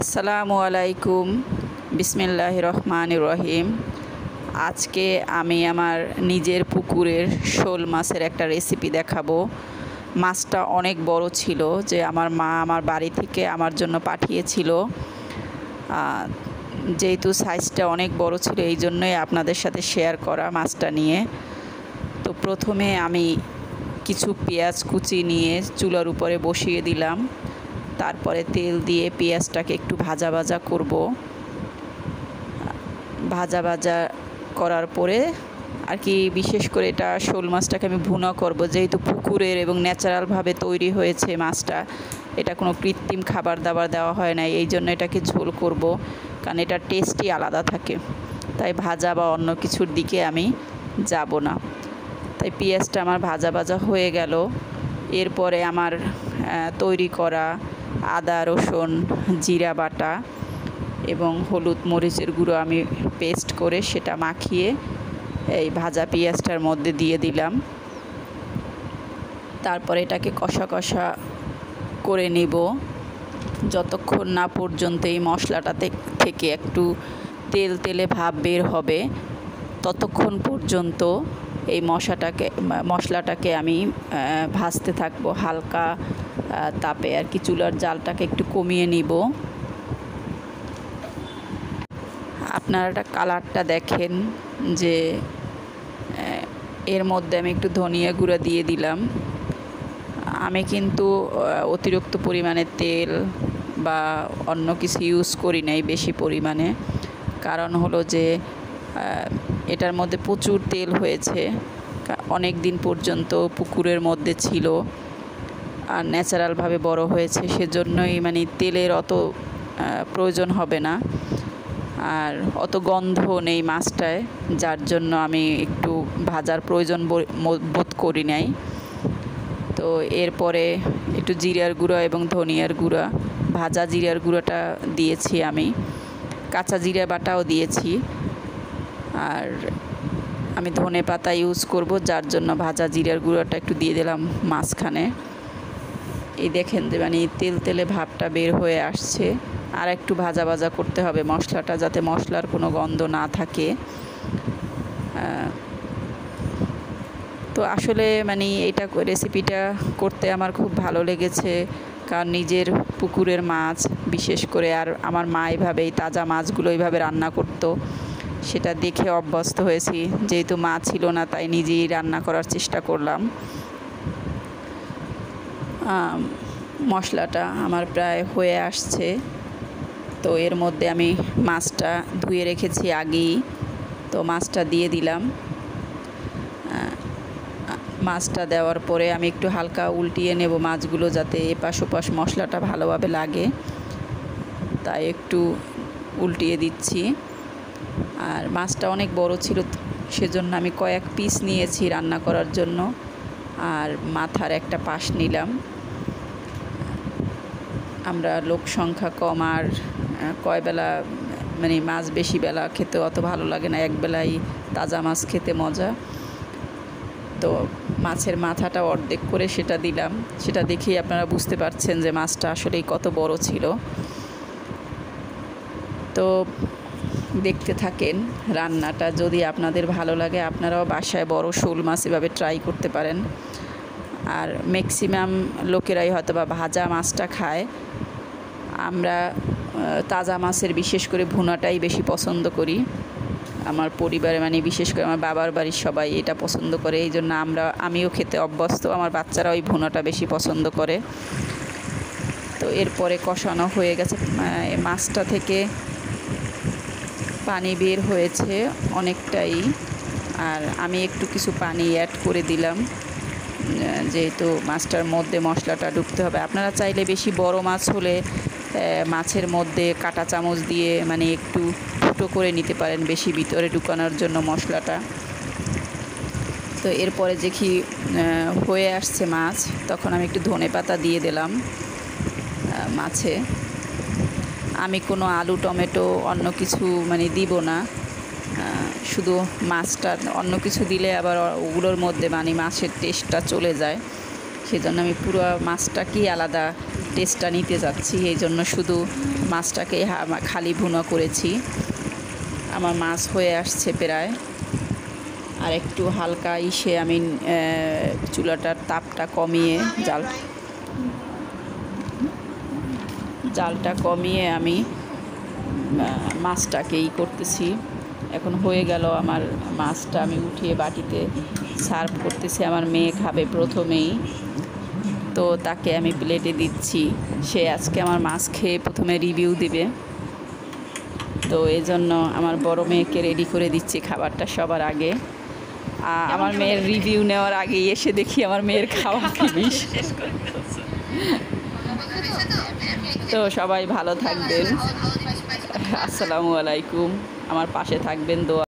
আসসালামু আলাইকুম। বিসমিল্লাহির রহমানির রহিম। আজকে আমি আমার নিজের পুকুরের শোল মাছের একটা রেসিপি দেখাবো। মাছটা অনেক বড় ছিল, যে আমার মা আমার বাড়ি থেকে আমার জন্য পাঠিয়েছিল। যেহেতু সাইজটা অনেক বড় ছিল, এই জন্যই আপনাদের সাথে শেয়ার করা মাছটা নিয়ে। তো প্রথমে আমি কিছু পেঁয়াজ কুচি নিয়ে চুলার উপরে বসিয়ে দিলাম। তারপরে তেল দিয়ে পেঁয়াজটাকে একটু ভাজা ভাজা করব। ভাজা ভাজা করার পরে আর কি, বিশেষ করে এটা শোল মাছটাকে আমি ভুনা করব, যেহেতু পুকুরের এবং ন্যাচারালভাবে তৈরি হয়েছে মাছটা। এটা কোনো কৃত্রিম খাবার দাবার দেওয়া হয় না, এই জন্য এটাকে ঝোল করব, কারণ এটার টেস্টই আলাদা থাকে। তাই ভাজা বা অন্য কিছুর দিকে আমি যাব না। তাই পেঁয়াজটা আমার ভাজা ভাজা হয়ে গেল। এরপরে আমার তৈরি করা আদা রসুন জিরা বাটা এবং হলুদ মরিচের গুঁড়ো আমি পেস্ট করে সেটা মাখিয়ে এই ভাজা পেঁয়াজটার মধ্যে দিয়ে দিলাম। তারপরে এটাকে কষা কষা করে নেব, যতক্ষণ না পর্যন্ত এই মশলাটা থেকে একটু তেল তেলে ভাব বের হবে, ততক্ষণ পর্যন্ত এই মশলাটাকে আমি ভাজতে থাকবো হালকা তাপে আর কি। চুলার জালটাকে একটু কমিয়ে নিব। আপনারা কালারটা দেখেন যে এর মধ্যে আমি একটু ধনিয়া গুঁড়া দিয়ে দিলাম। আমি কিন্তু অতিরিক্ত পরিমাণে তেল বা অন্য কিছু ইউজ করি নাই বেশি পরিমাণে, কারণ হলো যে এটার মধ্যে প্রচুর তেল হয়েছে। অনেক দিন পর্যন্ত পুকুরের মধ্যে ছিল আর ন্যাচারালভাবে বড় হয়েছে, সেজন্যই মানে তেলের অত প্রয়োজন হবে না, আর অত গন্ধ নেই মাছটায়, যার জন্য আমি একটু ভাজার প্রয়োজন বোধ করি নাই। তো এরপরে একটু জিরার গুঁড়া এবং ধনিয়ার গুঁড়া, ভাজা জিরার গুঁড়োটা দিয়েছি আমি, কাঁচা জিরা বাটাও দিয়েছি, আর আমি ধনে পাতা ইউজ করব, যার জন্য ভাজা জিরার গুঁড়োটা একটু দিয়ে দিলাম মাঝখানে। এই দেখেন যে মানে তেল তেলে ভাবটা বের হয়ে আসছে। আর একটু ভাজা ভাজা করতে হবে মশলাটা, যাতে মশলার কোনো গন্ধ না থাকে। তো আসলে মানে এটা রেসিপিটা করতে আমার খুব ভালো লেগেছে, কারণ নিজের পুকুরের মাছ বিশেষ করে, আর আমার মা এইভাবেই তাজা মাছগুলো এইভাবে রান্না করতো, সেটা দেখে অভ্যস্ত হয়েছি। যেহেতু মা ছিল না, তাই নিজেই রান্না করার চেষ্টা করলাম। মশলাটা আমার প্রায় হয়ে আসছে। তো এর মধ্যে আমি মাছটা ধুয়ে রেখেছি আগেই, তো মাছটা দিয়ে দিলাম। মাছটা দেওয়ার পরে আমি একটু হালকা উল্টিয়ে নেব মাছগুলো, যাতে এপাশ ওপাশ মশলাটা ভালোভাবে লাগে, তাই একটু উল্টিয়ে দিচ্ছি। আর মাছটা অনেক বড় ছিল, সেজন্য আমি কয়েক পিস নিয়েছি রান্না করার জন্য, আর মাথার একটা পাশ নিলাম। আমরা লোক সংখ্যা কম, আর কয়বেলা মানে মাছ বেশি বেলা খেতে অত ভালো লাগে না, একবেলাই তাজা মাছ খেতে মজা। তো মাছের মাথাটা অর্ধেক করে সেটা দিলাম, সেটা দেখেই আপনারা বুঝতে পারছেন যে মাছটা আসলেই কত বড় ছিল। তো দেখতে থাকেন রান্নাটা, যদি আপনাদের ভালো লাগে আপনারাও বাসায় বড় শোল মাছ এভাবে ট্রাই করতে পারেন। আর ম্যাক্সিমাম লোকেরাই হয়তো বা ভাজা মাছটা খায়, আমরা তাজা মাছের বিশেষ করে ভুনাটাই বেশি পছন্দ করি। আমার পরিবারে মানে বিশেষ করে আমার বাবার বাড়ির সবাই এটা পছন্দ করে, এই জন্য আমিও খেতে অভ্যস্ত, আমার বাচ্চারা ওই ভুনাটা বেশি পছন্দ করে। তো এরপরে কষানো হয়ে গেছে, মাছটা থেকে পানি বের হয়েছে অনেকটাই, আর আমি একটু কিছু পানি অ্যাড করে দিলাম, যেহেতু মাছটার মধ্যে মশলাটা ঢুকতে হবে। আপনারা চাইলে বেশি বড় মাছ হলে মাছের মধ্যে কাঁটা চামচ দিয়ে মানে একটু ফুটো করে নিতে পারেন, বেশি ভিতরে ঢুকানোর জন্য মশলাটা। তো এরপরে দেখি হয়ে আসছে মাছ, তখন আমি একটু ধনে পাতা দিয়ে দিলাম মাছে। আমি কোনো আলু টমেটো অন্য কিছু মানে দিব না, শুধু মাছটা, অন্য কিছু দিলে আবার ওগুলোর মধ্যে মানে মাছের টেস্টটা চলে যায়, সেজন্য আমি পুরো মাছটাকেই আলাদা টেস্টটা নিতে যাচ্ছি, এই জন্য শুধু মাছটাকে খালি ভুনা করেছি। আমার মাছ হয়ে আসছে প্রায়, আর একটু হালকা ইসে আমি চুলাটার তাপটা কমিয়ে জালটা কমিয়ে আমি মাছটাকে করতেছি। এখন হয়ে গেল আমার মাছটা, আমি উঠিয়ে বাটিতে সার্ভ করতেছি। আমার মেয়ে খাবে প্রথমেই, তো তাকে আমি প্লেটে দিচ্ছি। সে আজকে আমার মাছ খেয়ে প্রথমে রিভিউ দিবে, তো এই জন্য আমার বড় মেয়েকে রেডি করে দিচ্ছি খাবারটা সবার আগে। আমার মেয়ের রিভিউ নেওয়ার আগেই এসে দেখি আমার মেয়ের খাওয়া ফিনিশ। তো সবাই ভালো থাকবেন, আসসালামু আলাইকুম। আমার পাশে থাকবেন, দোয়া